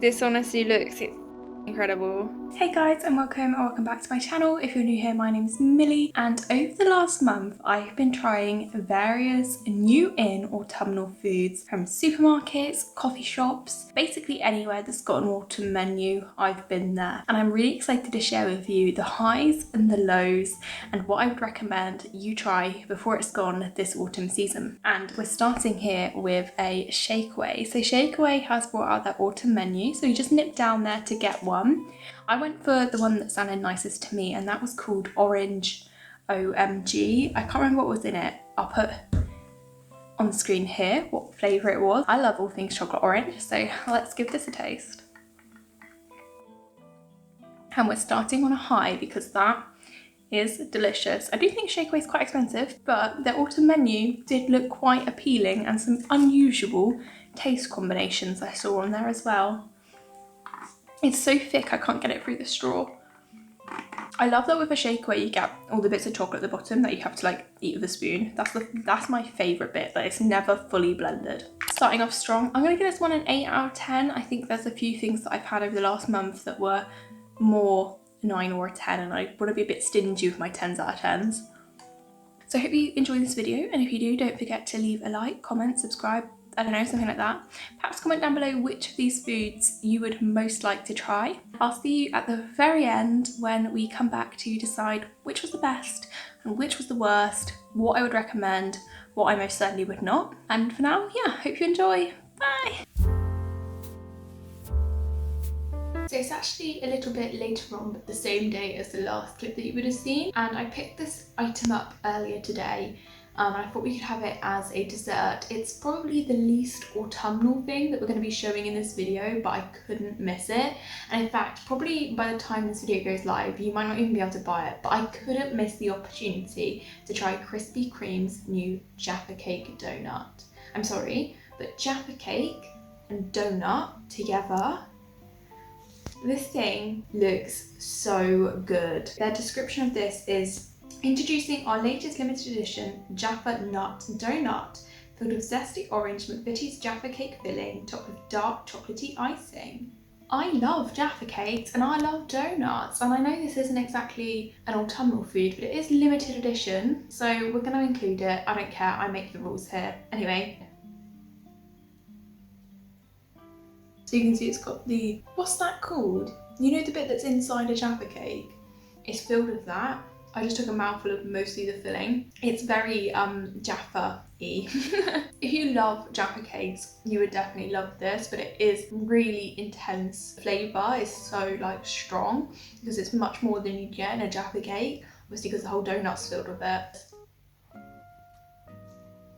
This honestly looks incredible. Hey guys, and welcome back to my channel. If you're new here, my name is Millie, and over the last month I've been trying various new in autumnal foods from supermarkets, coffee shops, basically anywhere that's got an autumn menu. I've been there, and I'm really excited to share with you the highs and the lows and what I would recommend you try before it's gone this autumn season. And we're starting here with a Shakeaway. So Shakeaway has brought out their autumn menu, so you just nip down there to get one. I went for the one that sounded nicest to me, and that was called Orange OMG. I can't remember what was in it. I'll put on the screen here what flavour it was. I love all things chocolate orange, so let's give this a taste. And we're starting on a high because that is delicious. I do think Shakeaway is quite expensive, but their autumn menu did look quite appealing, and some unusual taste combinations I saw on there as well. It's so thick I can't get it through the straw. I love that with a Shakeaway you get all the bits of chocolate at the bottom that you have to like eat with a spoon. That's my favourite bit, that it's never fully blended. Starting off strong, I'm gonna give this one an 8 out of 10. I think there's a few things that I've had over the last month that were more 9 or a 10, and I want to be a bit stingy with my 10s out of 10s. So I hope you enjoy this video, and if you do, don't forget to leave a like, comment, subscribe, I don't know, something like that. Perhaps comment down below which of these foods you would most like to try. I'll see you at the very end when we come back to decide which was the best and which was the worst, what I would recommend, what I most certainly would not. And for now, yeah, hope you enjoy. Bye! So it's actually a little bit later on, but the same day as the last clip that you would have seen. And I picked this item up earlier today. I thought we could have it as a dessert. It's probably the least autumnal thing that we're going to be showing in this video, but I couldn't miss it. And in fact, probably by the time this video goes live, you might not even be able to buy it, but I couldn't miss the opportunity to try Krispy Kreme's new Jaffa Cake donut. I'm sorry, but Jaffa Cake and donut together, this thing looks so good. Their description of this is: introducing our latest limited edition Jaffa Nut Donut, filled with zesty orange McVitie's Jaffa Cake filling, topped with dark chocolatey icing. I love Jaffa Cakes and I love donuts, and I know this isn't exactly an autumnal food, but it is limited edition, so we're going to include it. I don't care, I make the rules here. Anyway. So you can see it's got the, what's that called? You know the bit that's inside a Jaffa Cake? It's filled with that. I just took a mouthful of mostly the filling. It's very Jaffa-y. If you love Jaffa Cakes, you would definitely love this, but it is really intense flavour. It's so like strong because it's much more than you get in a Jaffa Cake, obviously because the whole donut's filled with it.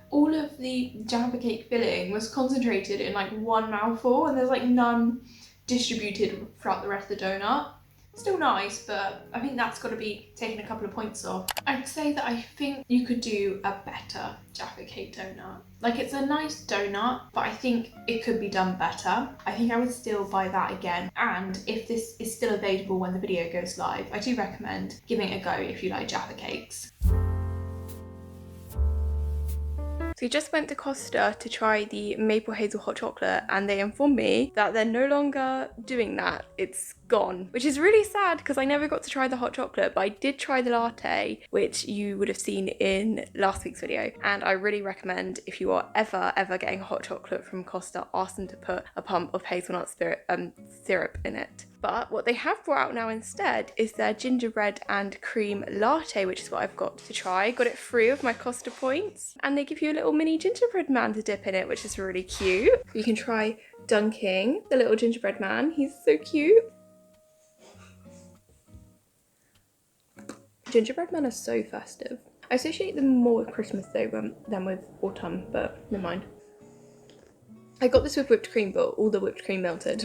All of the Jaffa Cake filling was concentrated in like one mouthful, and there's like none distributed throughout the rest of the donut. Still nice, but I think that's got to be taking a couple of points off. I'd say that I think you could do a better Jaffa Cake donut. Like, it's a nice donut, but I think it could be done better. I think I would still buy that again. And if this is still available when the video goes live, I do recommend giving it a go if you like Jaffa Cakes. So we just went to Costa to try the maple hazel hot chocolate, and they informed me that they're no longer doing that. It's gone, which is really sad because I never got to try the hot chocolate, but I did try the latte, which you would have seen in last week's video. And I really recommend, if you are ever getting hot chocolate from Costa, ask them to put a pump of hazelnut syrup in it. But what they have brought out now instead is their gingerbread and cream latte, which is what I've got to try. Got it free of my Costa points, and they give you a little mini gingerbread man to dip in it, which is really cute. You can try dunking the little gingerbread man. He's so cute. Gingerbread men are so festive. I associate them more with Christmas though than with autumn, but never mind. I got this with whipped cream, but all the whipped cream melted.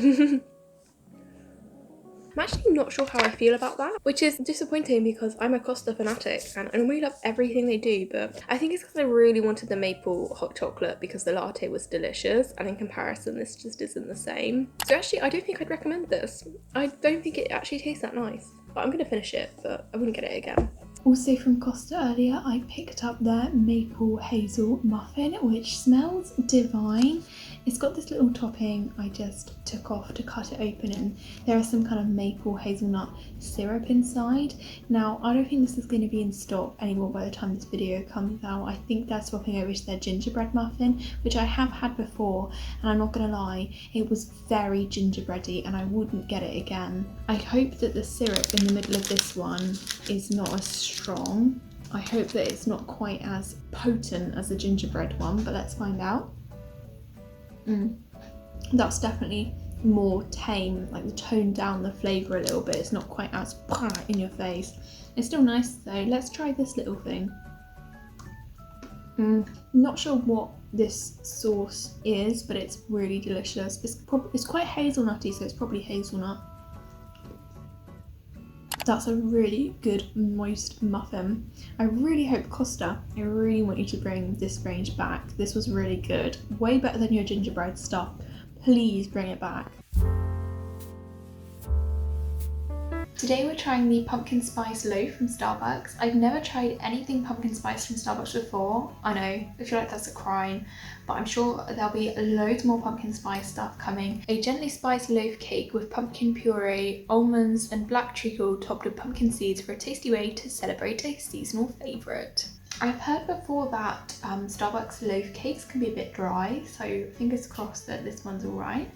I'm actually not sure how I feel about that, which is disappointing because I'm a Costa fanatic and I really love everything they do, but I think it's because I really wanted the maple hot chocolate because the latte was delicious, and in comparison this just isn't the same. So actually I don't think I'd recommend this. I don't think it actually tastes that nice, but I'm going to finish it, but I wouldn't get it again. Also from Costa earlier, I picked up their maple hazel muffin, which smells divine. It's got this little topping I just took off to cut it open, and there is some kind of maple hazelnut syrup inside. Now, I don't think this is going to be in stock anymore by the time this video comes out. I think they're swapping over to their gingerbread muffin, which I have had before, and I'm not going to lie, it was very gingerbready and I wouldn't get it again. I hope that the syrup in the middle of this one is not as strong. I hope that it's not quite as potent as the gingerbread one, but let's find out. That's definitely more tame, like the toned down the flavour a little bit. It's not quite as in your face. It's still nice though. Let's try this little thing. Not sure what this sauce is, but it's really delicious. It's quite hazelnutty, so it's probably hazelnut. That's a really good moist muffin. I really hope, Costa, I really want you to bring this range back. This was really good. Way better than your gingerbread stuff. Please bring it back. Today we're trying the pumpkin spice loaf from Starbucks. I've never tried anything pumpkin spice from Starbucks before. I know, I feel like that's a crime, but I'm sure there'll be loads more pumpkin spice stuff coming. A gently spiced loaf cake with pumpkin puree, almonds and black treacle topped with pumpkin seeds for a tasty way to celebrate a seasonal favourite. I've heard before that Starbucks loaf cakes can be a bit dry, so fingers crossed that this one's alright.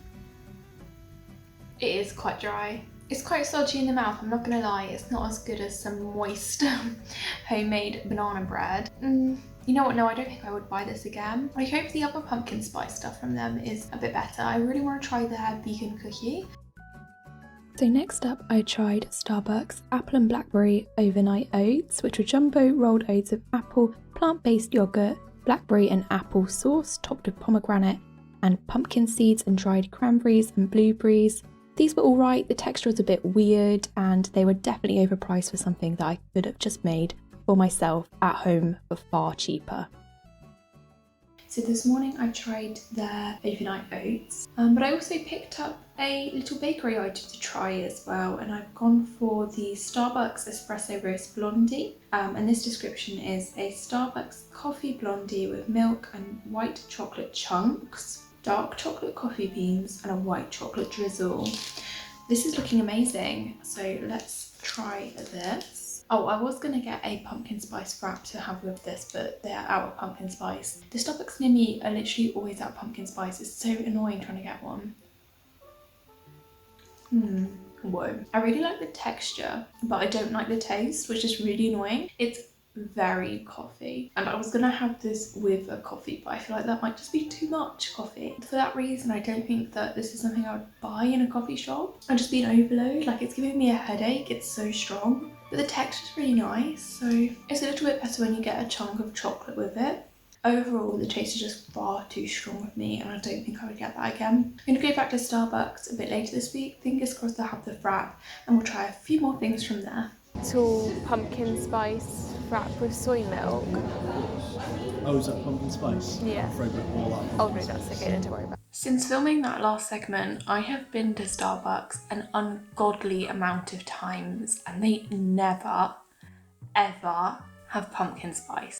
It is quite dry. It's quite stodgy in the mouth, I'm not gonna lie. It's not as good as some moist homemade banana bread. You know what, no, I don't think I would buy this again. I hope the other pumpkin spice stuff from them is a bit better. I really want to try their vegan cookie. So next up, I tried Starbucks apple and blackberry overnight oats, which were jumbo rolled oats of apple, plant-based yogurt, blackberry and apple sauce topped with pomegranate and pumpkin seeds and dried cranberries and blueberries. These were alright, the texture was a bit weird and they were definitely overpriced for something that I could have just made for myself at home for far cheaper. So this morning I tried their overnight oats, but I also picked up a little bakery item to try as well, and I've gone for the Starbucks Espresso Roast Blondie, and this description is a Starbucks coffee blondie with milk and white chocolate chunks, dark chocolate coffee beans and a white chocolate drizzle. This is looking amazing, so let's try this. Oh, I was gonna get a pumpkin spice wrap to have with this, but they're out of pumpkin spice. The Starbucks near me are literally always out of pumpkin spice. It's so annoying trying to get one. Whoa. I really like the texture, but I don't like the taste, which is really annoying. It's very coffee, and I was gonna have this with a coffee, but I feel like that might just be too much coffee. For that reason, I don't think that this is something I would buy in a coffee shop. I'd just be an overload, like it's giving me a headache, it's so strong. But the texture's really nice, so it's a little bit better when you get a chunk of chocolate with it. Overall, the taste is just far too strong with me, and I don't think I would get that again. I'm gonna go back to Starbucks a bit later this week. Fingers crossed they'll have the frap, and we'll try a few more things from there. Tall pumpkin spice wrap with soy milk. Oh, is that pumpkin spice? Yeah. Oh no, that's okay, don't worry about it. Since filming that last segment, I have been to Starbucks an ungodly amount of times, and they never, ever have pumpkin spice.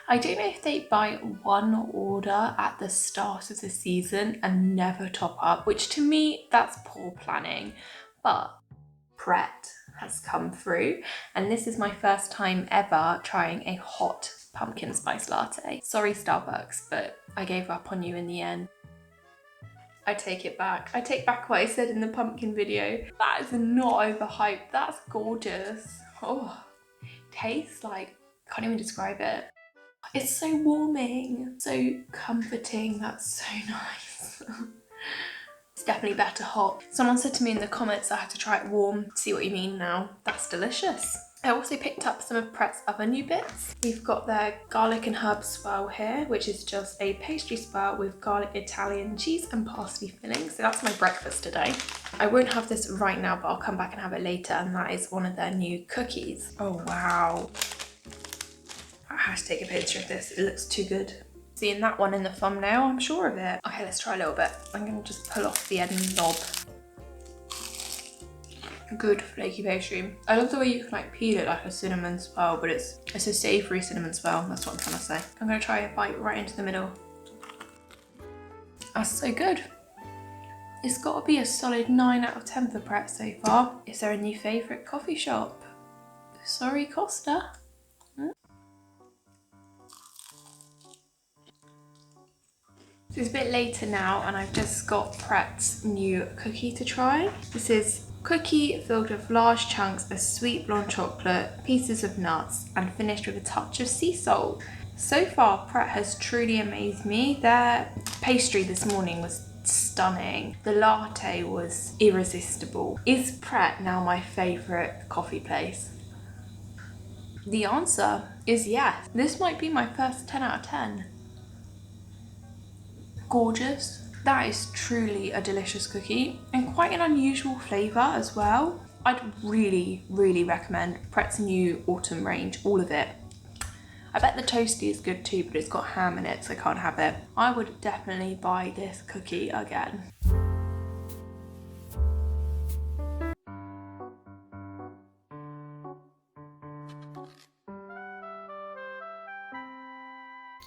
I don't know if they buy one order at the start of the season and never top up, which to me, that's poor planning. But Pret has come through, and this is my first time ever trying a hot pumpkin spice latte. Sorry Starbucks, but I gave up on you in the end. I take it back. I take back what I said in the pumpkin video. That is not overhyped. That's gorgeous. Oh, tastes like, can't even describe it. It's so warming, so comforting. That's so nice. It's definitely better hot. Someone said to me in the comments I had to try it warm. See what you mean now. That's delicious. I also picked up some of Pret's other new bits. We've got their garlic and herb swirl here, which is just a pastry swirl with garlic Italian cheese and parsley filling. So that's my breakfast today. I won't have this right now, but I'll come back and have it later, and that is one of their new cookies. Oh wow. I have to take a picture of this. It looks too good. Seeing that one in the thumbnail, I'm sure of it. Okay, let's try a little bit. I'm gonna just pull off the end knob. good flaky pastry. I love the way you can like peel it like a cinnamon swirl, but it's a savoury cinnamon swirl. That's what I'm trying to say. I'm gonna try a bite right into the middle. That's so good. It's got to be a solid 9 out of 10 for Pret so far. Is there a new favourite coffee shop? Sorry, Costa. So it's a bit later now and I've just got Pret's new cookie to try. This is cookie filled with large chunks of sweet blonde chocolate, pieces of nuts and finished with a touch of sea salt. So far Pret has truly amazed me. Their pastry this morning was stunning. The latte was irresistible. Is Pret now my favourite coffee place? The answer is yes. This might be my first 10 out of 10. Gorgeous. That is truly a delicious cookie and quite an unusual flavour as well. I'd really recommend Pret's new autumn range, all of it. I bet the toasty is good too, but it's got ham in it so I can't have it. I would definitely buy this cookie again.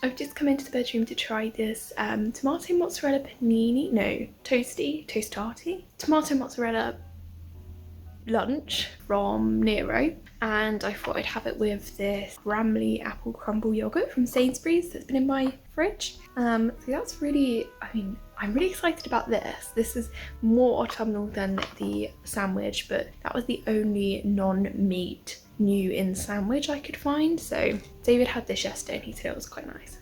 I've just come into the bedroom to try this tomato mozzarella panini, no, toastati, tomato mozzarella lunch from Nero, and I thought I'd have it with this Bramley apple crumble yogurt from Sainsburys that's been in my fridge. So that's really, I'm really excited about this. This is more autumnal than the sandwich, but that was the only non-meat new in the sandwich I could find. So David had this yesterday and he said it was quite nice.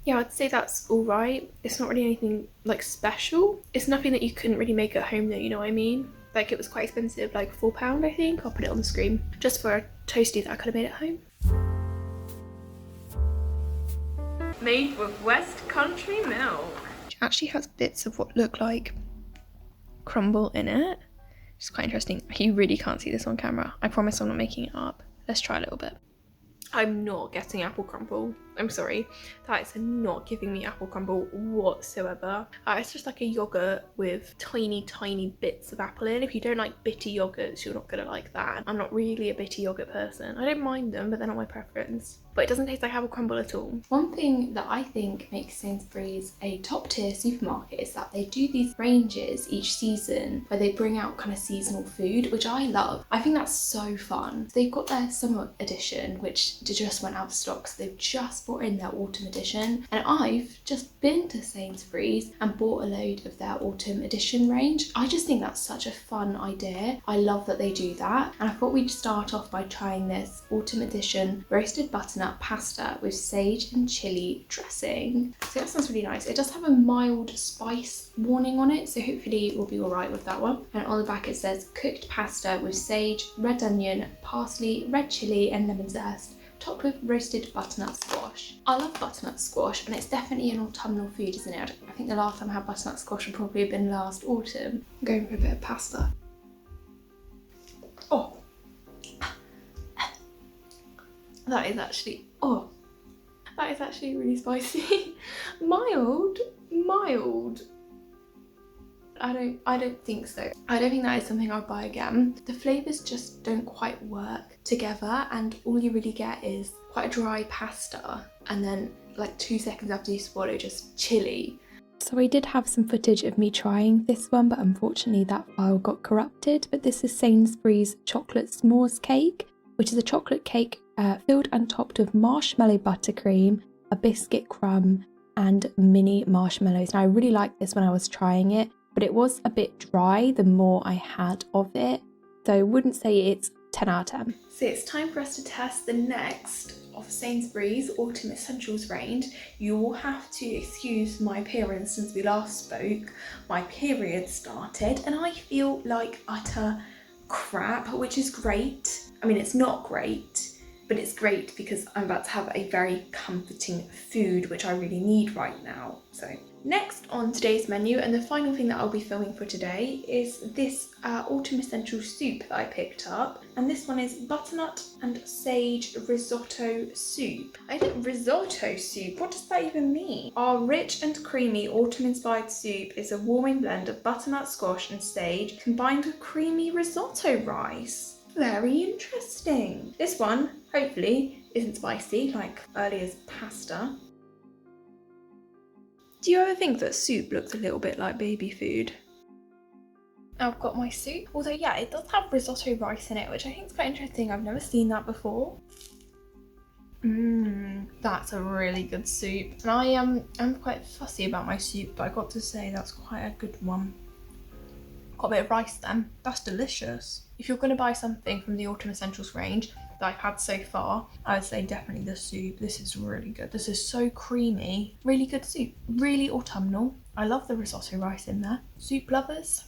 Yeah, I'd say that's all right. It's not really anything like special. It's nothing that you couldn't really make at home though, you know what I mean? Like it was quite expensive, like £4 I think. I'll put it on the screen just for a toasty that I could have made at home. Made with West Country milk. It actually has bits of what look like crumble in it. It's quite interesting. You really can't see this on camera. I promise I'm not making it up. Let's try a little bit. I'm not getting apple crumble. I'm sorry. That is not giving me apple crumble whatsoever. It's just like a yogurt with tiny bits of apple in. If you don't like bitter yogurts, you're not gonna like that. I'm not really a bitter yogurt person. I don't mind them, but they're not my preference. But it doesn't taste like apple crumble at all. One thing that I think makes Sainsbury's a top tier supermarket is that they do these ranges each season where they bring out kind of seasonal food, which I love. I think that's so fun. So they've got their summer edition, which just went out of stock, so they've just brought in their autumn edition, and I've just been to Sainsbury's and bought a load of their autumn edition range. I just think that's such a fun idea. I love that they do that, and I thought we'd start off by trying this autumn edition roasted butternut pasta with sage and chili dressing. So that sounds really nice. It does have a mild spice warning on it, so hopefully we'll be all right with that one. And on the back it says cooked pasta with sage, red onion, parsley, red chili and lemon zest, topped with roasted butternut squash. I love butternut squash and it's definitely an autumnal food, isn't it? I think the last time I had butternut squash would probably have been last autumn. I'm going for a bit of pasta. Oh, that is actually really spicy. mild. I don't think so. I don't think that is something I'd buy again. The flavours just don't quite work together and all you really get is quite a dry pasta and then like 2 seconds after you swallow just chili. So I did have some footage of me trying this one, but unfortunately that file got corrupted. But this is Sainsbury's chocolate s'mores cake, which is a chocolate cake filled and topped with marshmallow buttercream, a biscuit crumb and mini marshmallows. Now I really liked this when I was trying it, but it was a bit dry the more I had of it. So I wouldn't say it's 10 out of 10. So it's time for us to test the next of Sainsbury's Autumn Essentials range. You will have to excuse my appearance since we last spoke. My period started and I feel like utter crap, which is great. I mean, it's not great. but it's great because I'm about to have a very comforting food, which I really need right now. So next on today's menu, and the final thing that I'll be filming for today, is this autumn essential soup that I picked up. And this one is butternut and sage risotto soup. I think risotto soup, what does that even mean? Our rich and creamy autumn-inspired soup is a warming blend of butternut squash and sage combined with creamy risotto rice. Very interesting. This one, hopefully, isn't spicy like earlier's pasta. Do you ever think that soup looks a little bit like baby food? I've got my soup. Although, yeah, it does have risotto rice in it, which I think is quite interesting. I've never seen that before. That's a really good soup. And I'm quite fussy about my soup, but I got to say that's quite a good one. Got a bit of rice then. That's delicious. If you're going to buy something from the Autumn Essentials range that I've had so far, I would say definitely the soup. This is really good. This is so creamy. Really good soup. Really autumnal. I love the risotto rice in there. Soup lovers,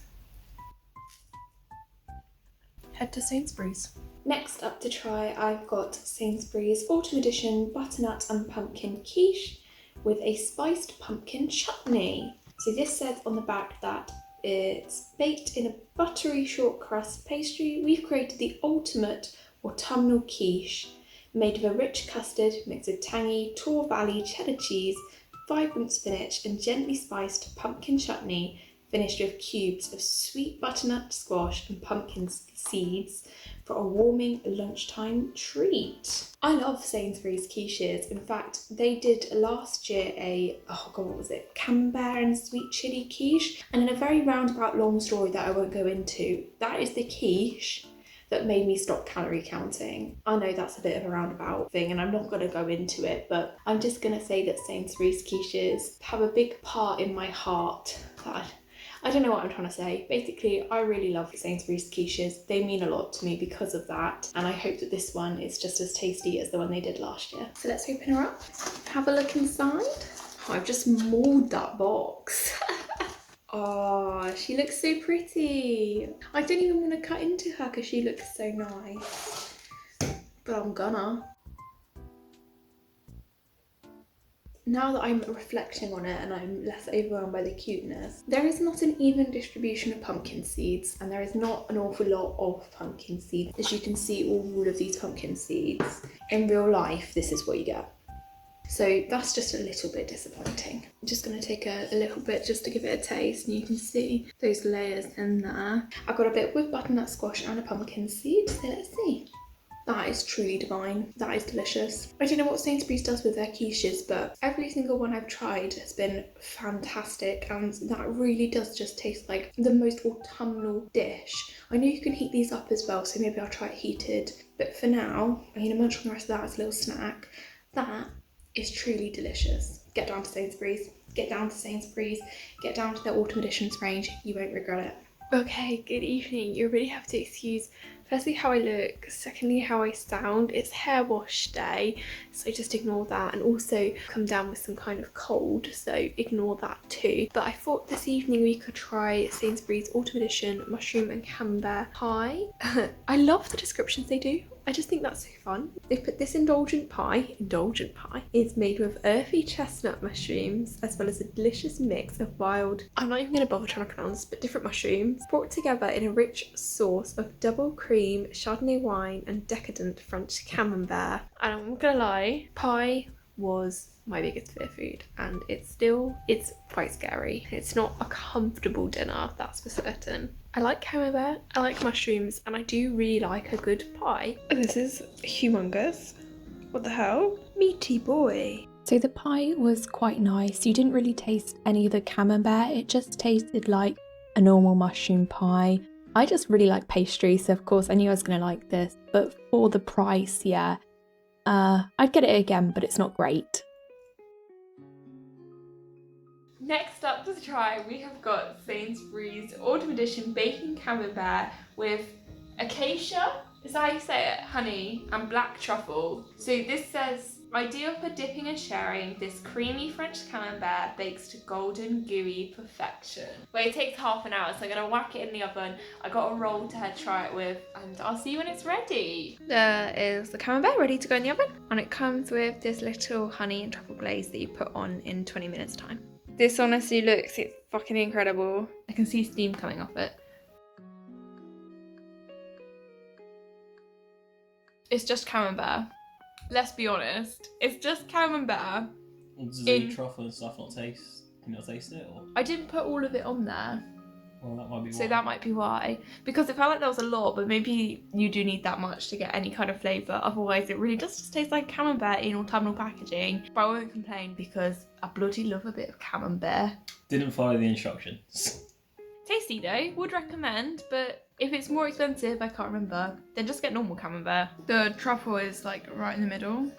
head to Sainsburys. Next up to try, I've got Sainsburys Autumn Edition Butternut and Pumpkin Quiche with a spiced pumpkin chutney. So this says on the back that it's baked in a buttery short crust pastry. We've created the ultimate autumnal quiche made of a rich custard mixed with tangy Tor Valley cheddar cheese, vibrant spinach and gently spiced pumpkin chutney finished with cubes of sweet butternut squash and pumpkin seeds for a warming lunchtime treat. I love Sainsbury's quiches. In fact, they did last year camembert and sweet chilli quiche. And in a very roundabout long story that I won't go into, that is the quiche that made me stop calorie counting. I know that's a bit of a roundabout thing and I'm not going to go into it, but I'm just going to say that Sainsbury's quiches have a big part in my heart. I don't know what I'm trying to say. Basically, I really love Sainsbury's quiches. They mean a lot to me because of that. And I hope that this one is just as tasty as the one they did last year. So let's open her up, have a look inside. Oh, I've just mauled that box. Oh, she looks so pretty. I don't even want to cut into her because she looks so nice. But I'm gonna. Now that I'm reflecting on it and I'm less overwhelmed by the cuteness, there is not an even distribution of pumpkin seeds and there is not an awful lot of pumpkin seeds. As you can see, all of these pumpkin seeds, in real life, this is what you get. So that's just a little bit disappointing. I'm just going to take a little bit just to give it a taste and you can see those layers in there. I've got a bit with butternut squash and a pumpkin seed, so let's see. That is truly divine. That is delicious. I don't know what Sainsbury's does with their quiches, but every single one I've tried has been fantastic and that really does just taste like the most autumnal dish. I know you can heat these up as well, so maybe I'll try it heated. But for now, I'm going to munch on the rest of that as a little snack. That is truly delicious. Get down to Sainsbury's. Get down to Sainsbury's. Get down to their Autumn Editions range. You won't regret it. Okay, good evening. You really have to excuse firstly how I look, secondly how I sound. It's hair wash day, so just ignore that, and also come down with some kind of cold, so ignore that too. But I thought this evening we could try Sainsbury's Autumn Edition mushroom and camembert pie. I love the descriptions they do. I just think that's so fun. They put this indulgent pie is made with earthy chestnut mushrooms as well as a delicious mix of wild, I'm not even going to bother trying to pronounce, but different mushrooms, brought together in a rich sauce of double cream, Chardonnay wine and decadent French camembert. And I'm not gonna lie, pie was my biggest fear food and it's quite scary. It's not a comfortable dinner, that's for certain. I like camembert, I like mushrooms, and I do really like a good pie. This is humongous. What the hell? Meaty boy. So the pie was quite nice. You didn't really taste any of the camembert. It just tasted like a normal mushroom pie. I just really like pastry, so of course I knew I was going to like this. But for the price, yeah, I'd get it again, but it's not great. Next up to try, we have got Sainsbury's Autumn Edition Baking Camembert with acacia, is that how you say it? Honey and black truffle. So this says Ideal for dipping and sharing, this creamy French camembert bakes to golden gooey perfection. Well, it takes half an hour, so I'm gonna whack it in the oven. I got a roll to try it with, and I'll see you when it's ready. There is the camembert ready to go in the oven, and it comes with this little honey and truffle glaze that you put on in 20 minutes time. This honestly looks, it's fucking incredible. I can see steam coming off it. It's just camembert. Let's be honest, it's just camembert. Does the truffle and stuff not taste? Can you not taste it? Or? I didn't put all of it on there. Well, that might be So why. that might be why. Because it felt like there was a lot, but maybe you do need that much to get any kind of flavour. Otherwise, it really does just taste like camembert in autumnal packaging. But I won't complain because I bloody love a bit of camembert. Didn't follow the instructions. Tasty though, would recommend, but if it's more expensive, I can't remember, then just get normal camembert. The truffle is like right in the middle.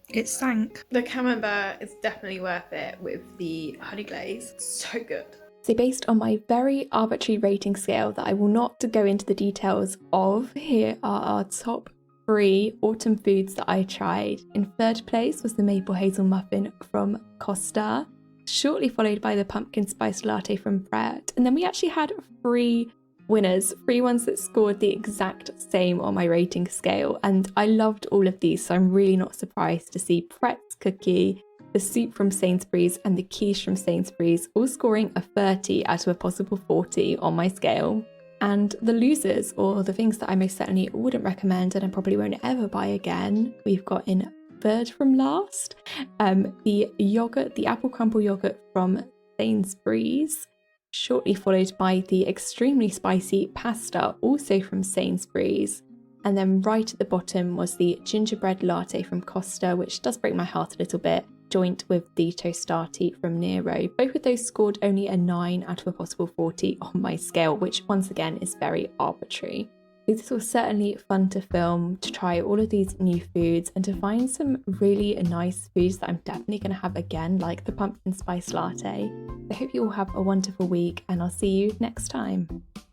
It sank. The camembert is definitely worth it with the honey glaze. So good. So based on my very arbitrary rating scale that I will not go into the details of, here are our top 3 autumn foods that I tried. In third place was the maple hazel muffin from Costa, shortly followed by the pumpkin spice latte from Pret. And then we actually had 3 winners, 3 ones that scored the exact same on my rating scale. And I loved all of these, so I'm really not surprised to see Pret's cookie, the soup from Sainsburys and the quiche from Sainsburys all scoring a 30 out of a possible 40 on my scale. And the losers, or the things that I most certainly wouldn't recommend and I probably won't ever buy again, we've got in third from last, the yogurt, the apple crumble yogurt from Sainsburys, shortly followed by the extremely spicy pasta, also from Sainsburys. And then right at the bottom was the gingerbread latte from Costa, which does break my heart a little bit, joint with the tostati from Nero. Both of those scored only a 9 out of a possible 40 on my scale, which once again is very arbitrary. So this was certainly fun to film, to try all of these new foods and to find some really nice foods that I'm definitely going to have again, like the pumpkin spice latte. I hope you all have a wonderful week and I'll see you next time.